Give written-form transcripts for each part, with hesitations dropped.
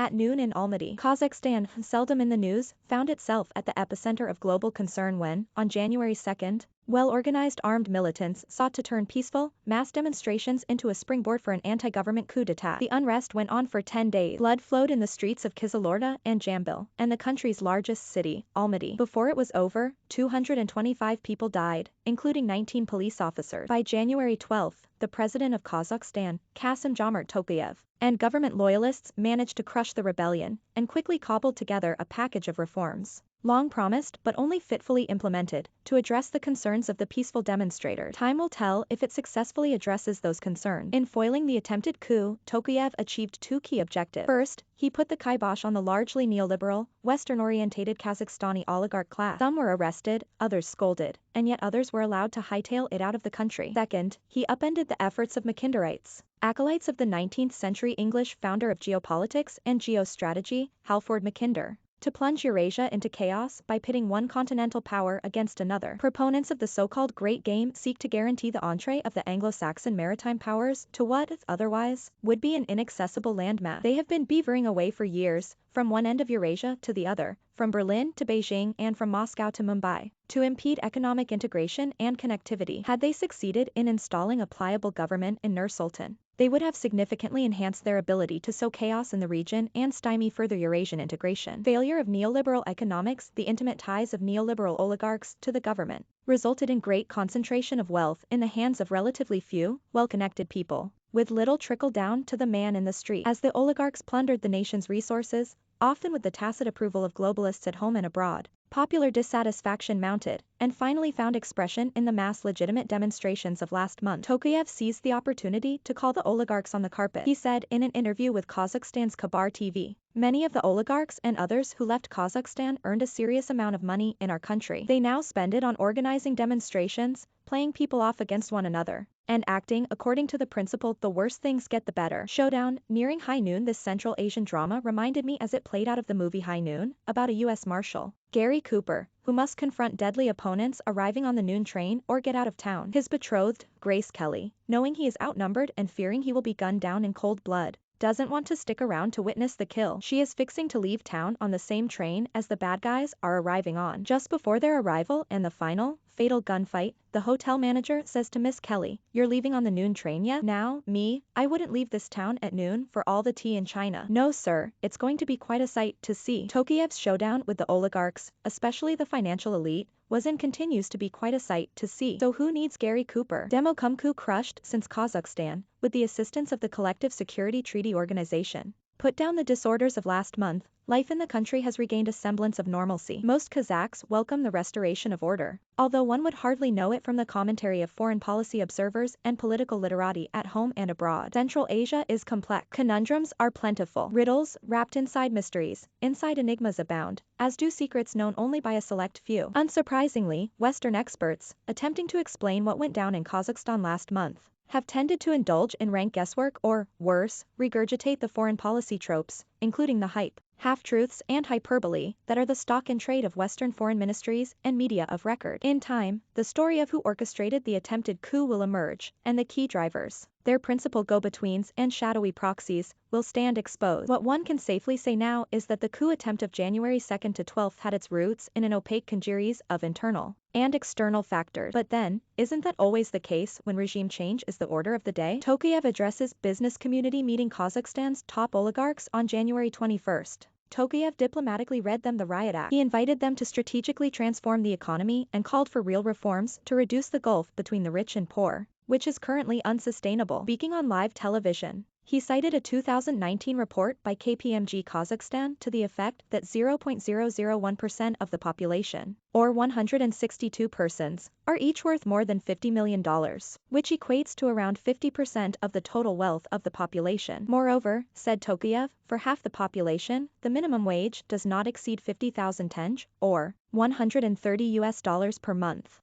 At noon in Almaty, Kazakhstan, seldom in the news, found itself at the epicenter of global concern when, on January 2, well-organized armed militants sought to turn peaceful, mass demonstrations into a springboard for an anti-government coup d'etat. The unrest went on for 10 days. Blood flowed in the streets of Kyzylourda and Jambil, and the country's largest city, Almaty. Before it was over, 225 people died, including 19 police officers. By January 12, the president of Kazakhstan, Kassym-Jomart Tokayev, and government loyalists managed to crush the rebellion and quickly cobbled together a package of reforms, long promised but only fitfully implemented, to address the concerns of the peaceful demonstrators. Time will tell if it successfully addresses those concerns. In foiling the attempted coup, Tokayev achieved two key objectives. First, he put the kibosh on the largely neoliberal, Western-orientated Kazakhstani oligarch class. Some were arrested, others scolded, and yet others were allowed to hightail it out of the country. Second, he upended the efforts of Macinderites, acolytes of the 19th century English founder of geopolitics and geostrategy, Halford Mackinder, to plunge Eurasia into chaos by pitting one continental power against another. Proponents of the so-called Great Game seek to guarantee the entree of the Anglo-Saxon maritime powers to what, otherwise, would be an inaccessible landmass. They have been beavering away for years, from one end of Eurasia to the other, from Berlin to Beijing and from Moscow to Mumbai, to impede economic integration and connectivity. Had they succeeded in installing a pliable government in Nur-Sultan, they would have significantly enhanced their ability to sow chaos in the region and stymie further Eurasian integration. Failure of neoliberal economics, the intimate ties of neoliberal oligarchs to the government, resulted in great concentration of wealth in the hands of relatively few, well-connected people, with little trickle down to the man in the street. As the oligarchs plundered the nation's resources, often with the tacit approval of globalists at home and abroad, popular dissatisfaction mounted, and finally found expression in the mass legitimate demonstrations of last month. Tokayev seized the opportunity to call the oligarchs on the carpet. He said in an interview with Kazakhstan's Khabar TV, "Many of the oligarchs and others who left Kazakhstan earned a serious amount of money in our country. They now spend it on organizing demonstrations, playing people off against one another, and acting according to the principle the worse things get the better." Showdown, nearing high noon. This Central Asian drama reminded me as it played out of the movie High Noon, about a U.S. Marshal, Gary Cooper, who must confront deadly opponents arriving on the noon train or get out of town. His betrothed, Grace Kelly, knowing he is outnumbered and fearing he will be gunned down in cold blood, doesn't want to stick around to witness the kill. She is fixing to leave town on the same train as the bad guys are arriving on. Just before their arrival and the final, fatal gunfight, the hotel manager says to Miss Kelly, "You're leaving on the noon train yet?" "Now, me, I wouldn't leave this town at noon for all the tea in China." "No sir, it's going to be quite a sight to see." Tokayev's showdown with the oligarchs, especially the financial elite, was and continues to be quite a sight to see. So who needs Gary Cooper? Demo cum coup crushed since Kazakhstan, with the assistance of the Collective Security Treaty Organization, put down the disorders of last month, life in the country has regained a semblance of normalcy. Most Kazakhs welcome the restoration of order, although one would hardly know it from the commentary of foreign policy observers and political literati at home and abroad. Central Asia is complex. Conundrums are plentiful. Riddles, wrapped inside mysteries, inside enigmas abound, as do secrets known only by a select few. Unsurprisingly, Western experts, attempting to explain what went down in Kazakhstan last month, have tended to indulge in rank guesswork or, worse, regurgitate the foreign policy tropes, including the hype, half-truths and hyperbole, that are the stock in trade of Western foreign ministries and media of record. In time, the story of who orchestrated the attempted coup will emerge, and the key drivers, their principal go-betweens and shadowy proxies, will stand exposed. What one can safely say now is that the coup attempt of January 2 to 12 had its roots in an opaque congeries of internal and external factors. But then, isn't that always the case when regime change is the order of the day? Tokayev addresses business community meeting Kazakhstan's top oligarchs on January 21. Tokayev diplomatically read them the riot act. He invited them to strategically transform the economy and called for real reforms to reduce the gulf between the rich and poor, which is currently unsustainable. Speaking on live television, he cited a 2019 report by KPMG Kazakhstan to the effect that 0.001% of the population, or 162 persons, are each worth more than $50 million, which equates to around 50% of the total wealth of the population. Moreover, said Tokayev, for half the population, the minimum wage does not exceed 50,000 tenge, or $130 per month.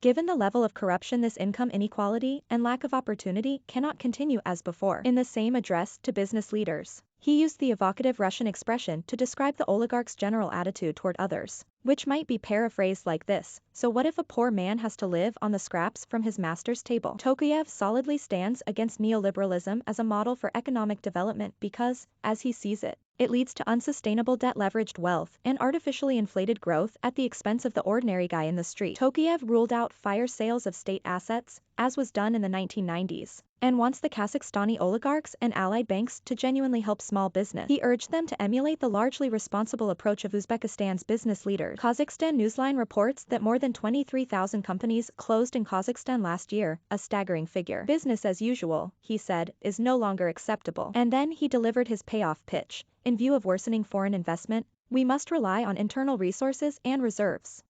Given the level of corruption, this income inequality and lack of opportunity cannot continue as before. In the same address to business leaders, he used the evocative Russian expression to describe the oligarchs' general attitude toward others, which might be paraphrased like this: "So what if a poor man has to live on the scraps from his master's table?" Tokayev solidly stands against neoliberalism as a model for economic development because, as he sees it, It leads to unsustainable debt-leveraged wealth and artificially inflated growth at the expense of the ordinary guy in the street. Tokayev ruled out fire sales of state assets, as was done in the 1990s, and wants the Kazakhstani oligarchs and allied banks to genuinely help small business. He urged them to emulate the largely responsible approach of Uzbekistan's business leaders. Kazakhstan Newsline reports that more than 23,000 companies closed in Kazakhstan last year, a staggering figure. Business as usual, he said, is no longer acceptable. And then he delivered his payoff pitch. In view of worsening foreign investment, we must rely on internal resources and reserves.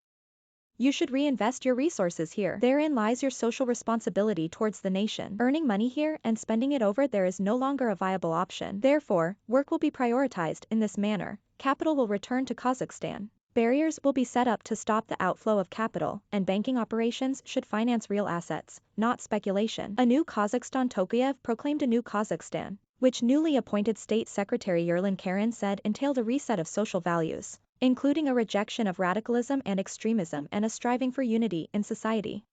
You should reinvest your resources here. Therein lies your social responsibility towards the nation. Earning money here and spending it over there is no longer a viable option. Therefore, work will be prioritized in this manner. Capital will return to Kazakhstan. Barriers will be set up to stop the outflow of capital, and banking operations should finance real assets, not speculation. A new Kazakhstan. Tokayev proclaimed a new Kazakhstan, which newly appointed State Secretary Yerlan Karin said entailed a reset of social values, including a rejection of radicalism and extremism and a striving for unity in society.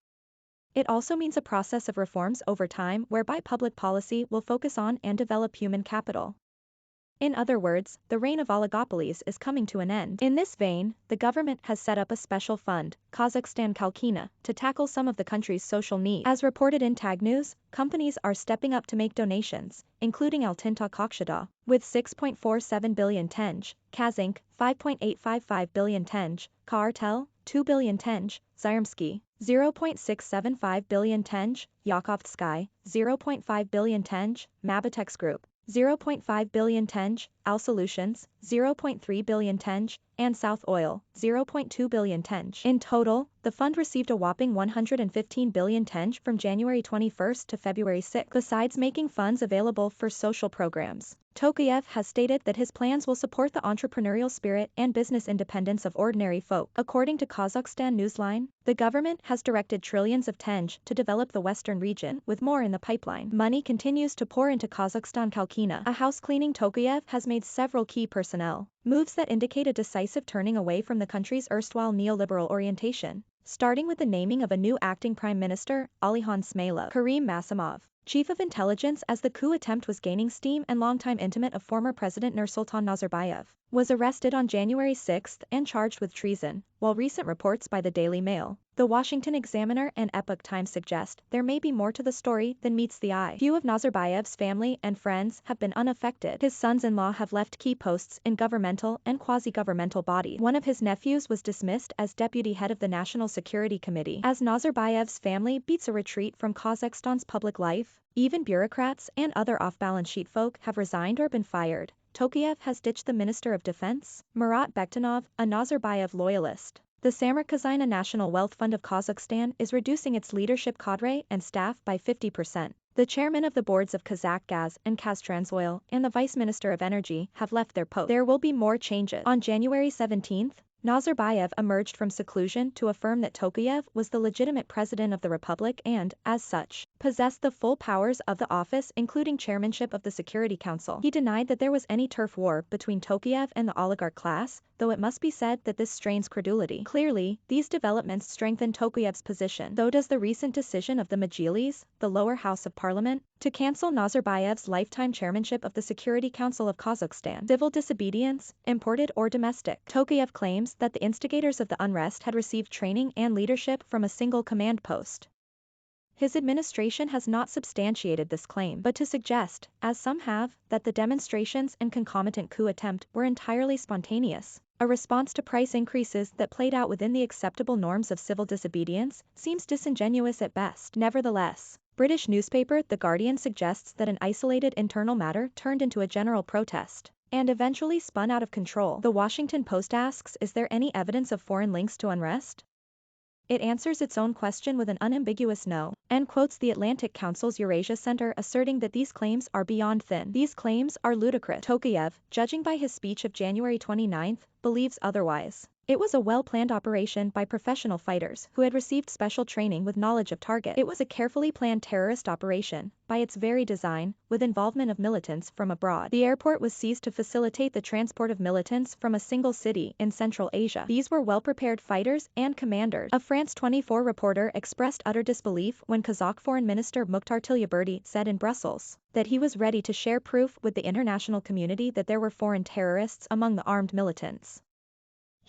It also means a process of reforms over time whereby public policy will focus on and develop human capital. In other words, the reign of oligopolies is coming to an end. In this vein, the government has set up a special fund, Kazakhstan Kalkina, to tackle some of the country's social needs. As reported in Tag News, companies are stepping up to make donations, including Altinta Kokshada, with 6.47 billion tenge, Kazink, 5.855 billion tenge, Kartel, 2 billion tenge, Zyrmsky, 0.675 billion tenge, Yakovsky, 0.5 billion tenge, Mabitex Group, 0.5 billion tenge, Al Solutions, 0.3 billion tenge, and South Oil, 0.2 billion tenge. In total, the fund received a whopping 115 billion tenge from January 21 to February 6, besides making funds available for social programs. Tokayev has stated that his plans will support the entrepreneurial spirit and business independence of ordinary folk. According to Kazakhstan Newsline, the government has directed trillions of tenge to develop the western region, with more in the pipeline. Money continues to pour into Kazakhstan Kalkina. A house-cleaning. Tokayev has made several key personnel moves that indicate a decisive turning away from the country's erstwhile neoliberal orientation, starting with the naming of a new acting prime minister, Alihan Smailov. Karim Masimov, chief of intelligence as the coup attempt was gaining steam and longtime intimate of former President Nursultan Nazarbayev, was arrested on January 6 and charged with treason, while recent reports by the Daily Mail, The Washington Examiner and Epoch Times suggest there may be more to the story than meets the eye. Few of Nazarbayev's family and friends have been unaffected. His sons-in-law have left key posts in governmental and quasi-governmental bodies. One of his nephews was dismissed as deputy head of the National Security Committee. As Nazarbayev's family beats a retreat from Kazakhstan's public life, even bureaucrats and other off-balance sheet folk have resigned or been fired. Tokayev has ditched the Minister of Defense, Murat Bektanov, a Nazarbayev loyalist. The Samarkazina National Wealth Fund of Kazakhstan is reducing its leadership cadre and staff by 50%. The chairman of the boards of Kazakh Gas and Kaztransoil and the vice minister of energy have left their posts. There will be more changes. On January 17, Nazarbayev emerged from seclusion to affirm that Tokayev was the legitimate president of the republic and, as such, possessed the full powers of the office, including chairmanship of the Security Council. He denied that there was any turf war between Tokayev and the oligarch class, though it must be said that this strains credulity. Clearly, these developments strengthen Tokayev's position. So does the recent decision of the Majlis, the lower house of parliament, to cancel Nazarbayev's lifetime chairmanship of the Security Council of Kazakhstan. Civil disobedience, imported or domestic. Tokayev claims that the instigators of the unrest had received training and leadership from a single command post. His administration has not substantiated this claim, but to suggest, as some have, that the demonstrations and concomitant coup attempt were entirely spontaneous, a response to price increases that played out within the acceptable norms of civil disobedience, seems disingenuous at best. Nevertheless, British newspaper The Guardian suggests that an isolated internal matter turned into a general protest and eventually spun out of control. The Washington Post asks, is there any evidence of foreign links to unrest? It answers its own question with an unambiguous no, and quotes the Atlantic Council's Eurasia Center asserting that these claims are beyond thin. These claims are ludicrous. Tokayev, judging by his speech of January 29, believes otherwise. It was a well-planned operation by professional fighters who had received special training with knowledge of target. It was a carefully planned terrorist operation, by its very design, with involvement of militants from abroad. The airport was seized to facilitate the transport of militants from a single city in Central Asia. These were well-prepared fighters and commanders. A France 24 reporter expressed utter disbelief when Kazakh Foreign Minister Mukhtar Tilyaberdi said in Brussels that he was ready to share proof with the international community that there were foreign terrorists among the armed militants.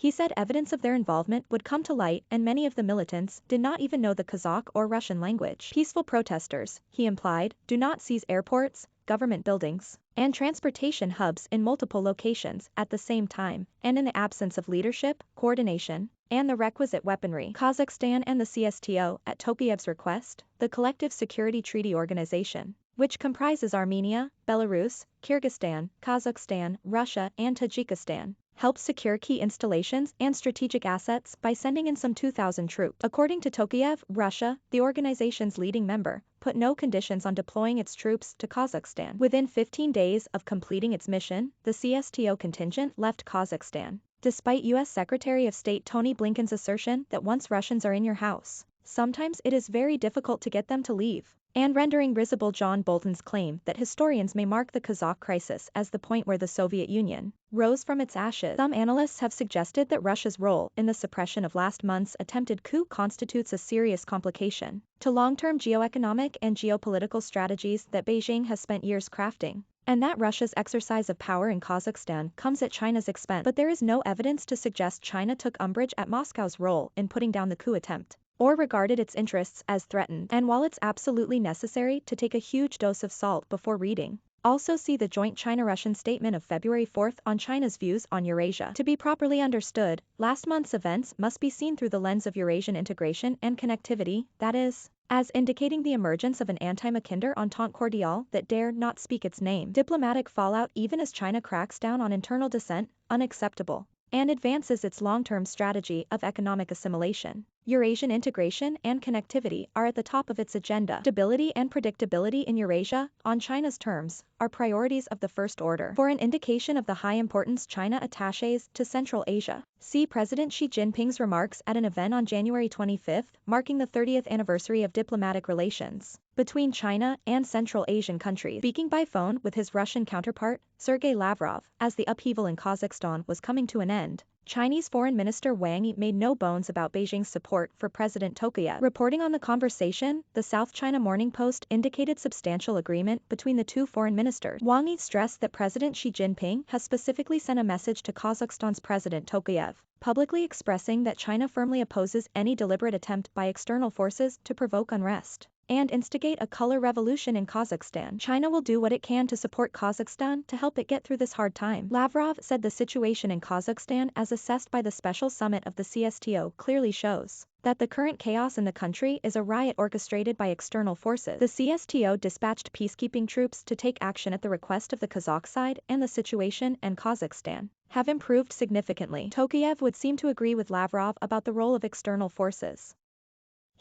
He said evidence of their involvement would come to light and many of the militants did not even know the Kazakh or Russian language. Peaceful protesters, he implied, do not seize airports, government buildings, and transportation hubs in multiple locations at the same time, and in the absence of leadership, coordination, and the requisite weaponry. Kazakhstan and the CSTO, at Tokayev's request, the Collective Security Treaty Organization, which comprises Armenia, Belarus, Kyrgyzstan, Kazakhstan, Russia, and Tajikistan, helped secure key installations and strategic assets by sending in some 2,000 troops. According to Tokayev, Russia, the organization's leading member, put no conditions on deploying its troops to Kazakhstan. Within 15 days of completing its mission, the CSTO contingent left Kazakhstan, despite U.S. Secretary of State Tony Blinken's assertion that once Russians are in your house, sometimes it is very difficult to get them to leave, and rendering risible John Bolton's claim that historians may mark the Kazakh crisis as the point where the Soviet Union rose from its ashes. Some analysts have suggested that Russia's role in the suppression of last month's attempted coup constitutes a serious complication to long-term geoeconomic and geopolitical strategies that Beijing has spent years crafting, and that Russia's exercise of power in Kazakhstan comes at China's expense. But there is no evidence to suggest China took umbrage at Moscow's role in putting down the coup attempt, or regarded its interests as threatened. And while it's absolutely necessary to take a huge dose of salt before reading, also see the joint China-Russian statement of February 4 on China's views on Eurasia. To be properly understood, last month's events must be seen through the lens of Eurasian integration and connectivity, that is, as indicating the emergence of an anti-Mackinder entente cordiale that dare not speak its name. Diplomatic fallout even as China cracks down on internal dissent, unacceptable, and advances its long-term strategy of economic assimilation. Eurasian integration and connectivity are at the top of its agenda. Stability and predictability in Eurasia, on China's terms, are priorities of the first order. For an indication of the high importance China attaches to Central Asia, see President Xi Jinping's remarks at an event on January 25, marking the 30th anniversary of diplomatic relations between China and Central Asian countries. Speaking by phone with his Russian counterpart, Sergei Lavrov, as the upheaval in Kazakhstan was coming to an end, Chinese Foreign Minister Wang Yi made no bones about Beijing's support for President Tokayev. Reporting on the conversation, the South China Morning Post indicated substantial agreement between the two foreign ministers. Wang Yi stressed that President Xi Jinping has specifically sent a message to Kazakhstan's President Tokayev, publicly expressing that China firmly opposes any deliberate attempt by external forces to provoke unrest and instigate a color revolution in Kazakhstan. China will do what it can to support Kazakhstan to help it get through this hard time. Lavrov said the situation in Kazakhstan as assessed by the special summit of the CSTO clearly shows that the current chaos in the country is a riot orchestrated by external forces. The CSTO dispatched peacekeeping troops to take action at the request of the Kazakh side, and the situation in Kazakhstan have improved significantly. Tokayev would seem to agree with Lavrov about the role of external forces.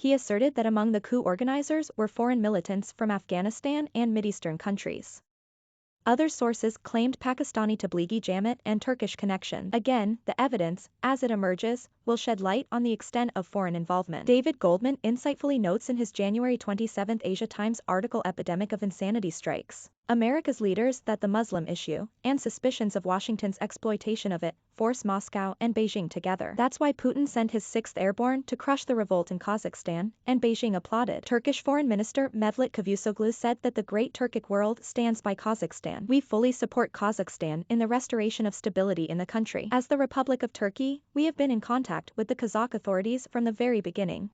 He asserted that among the coup organizers were foreign militants from Afghanistan and Mideastern countries. Other sources claimed Pakistani Tablighi Jamaat and Turkish connections. Again, the evidence, as it emerges, will shed light on the extent of foreign involvement. David Goldman insightfully notes in his January 27 Asia Times article Epidemic of Insanity Strikes America's leaders that the Muslim issue, and suspicions of Washington's exploitation of it, force Moscow and Beijing together. That's why Putin sent his 6th Airborne to crush the revolt in Kazakhstan, and Beijing applauded. Turkish Foreign Minister Mevlut Cavusoglu said that the great Turkic world stands by Kazakhstan. We fully support Kazakhstan in the restoration of stability in the country. As the Republic of Turkey, we have been in contact with the Kazakh authorities from the very beginning.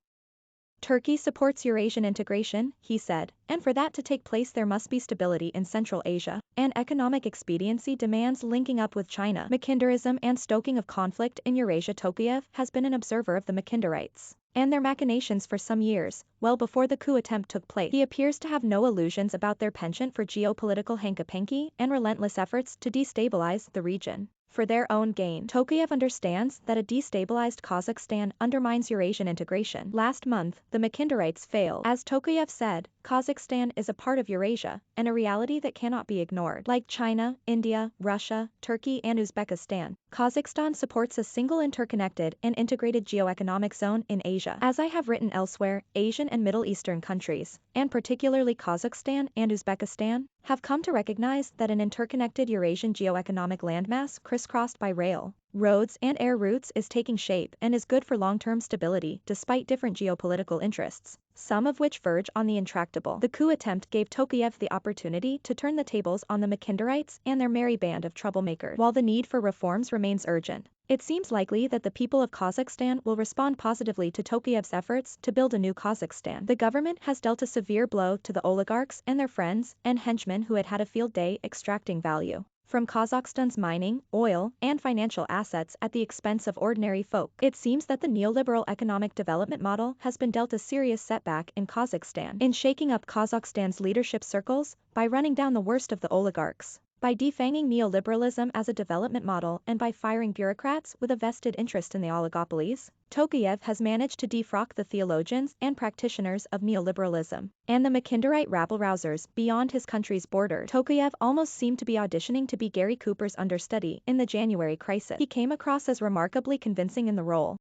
Turkey supports Eurasian integration, he said, and for that to take place there must be stability in Central Asia, and economic expediency demands linking up with China. Mackinderism and stoking of conflict in Eurasia. Tokayev has been an observer of the Mackinderites and their machinations for some years, well before the coup attempt took place. He appears to have no illusions about their penchant for geopolitical hanky-panky and relentless efforts to destabilize the region. for their own gain. Tokayev understands that a destabilized Kazakhstan undermines Eurasian integration. Last month, the Makinderites failed. As Tokayev said, Kazakhstan is a part of Eurasia, and a reality that cannot be ignored. Like China, India, Russia, Turkey and Uzbekistan, Kazakhstan supports a single interconnected and integrated geoeconomic zone in Asia. As I have written elsewhere, Asian and Middle Eastern countries, and particularly Kazakhstan and Uzbekistan, have come to recognize that an interconnected Eurasian geoeconomic landmass crisscrossed by rail, roads and air routes is taking shape and is good for long-term stability despite different geopolitical interests, some of which verge on the intractable. The coup attempt gave Tokayev the opportunity to turn the tables on the Makinderites and their merry band of troublemakers. While the need for reforms remains urgent, it seems likely that the people of Kazakhstan will respond positively to Tokayev's efforts to build a new Kazakhstan. The government has dealt a severe blow to the oligarchs and their friends and henchmen who had a field day extracting value from Kazakhstan's mining, oil, and financial assets at the expense of ordinary folk. It seems that the neoliberal economic development model has been dealt a serious setback in Kazakhstan in shaking up Kazakhstan's leadership circles by running down the worst of the oligarchs, by defanging neoliberalism as a development model and by firing bureaucrats with a vested interest in the oligopolies. Tokayev has managed to defrock the theologians and practitioners of neoliberalism and the Makinderite rabble-rousers beyond his country's borders. Tokayev almost seemed to be auditioning to be Gary Cooper's understudy in the January crisis. He came across as remarkably convincing in the role,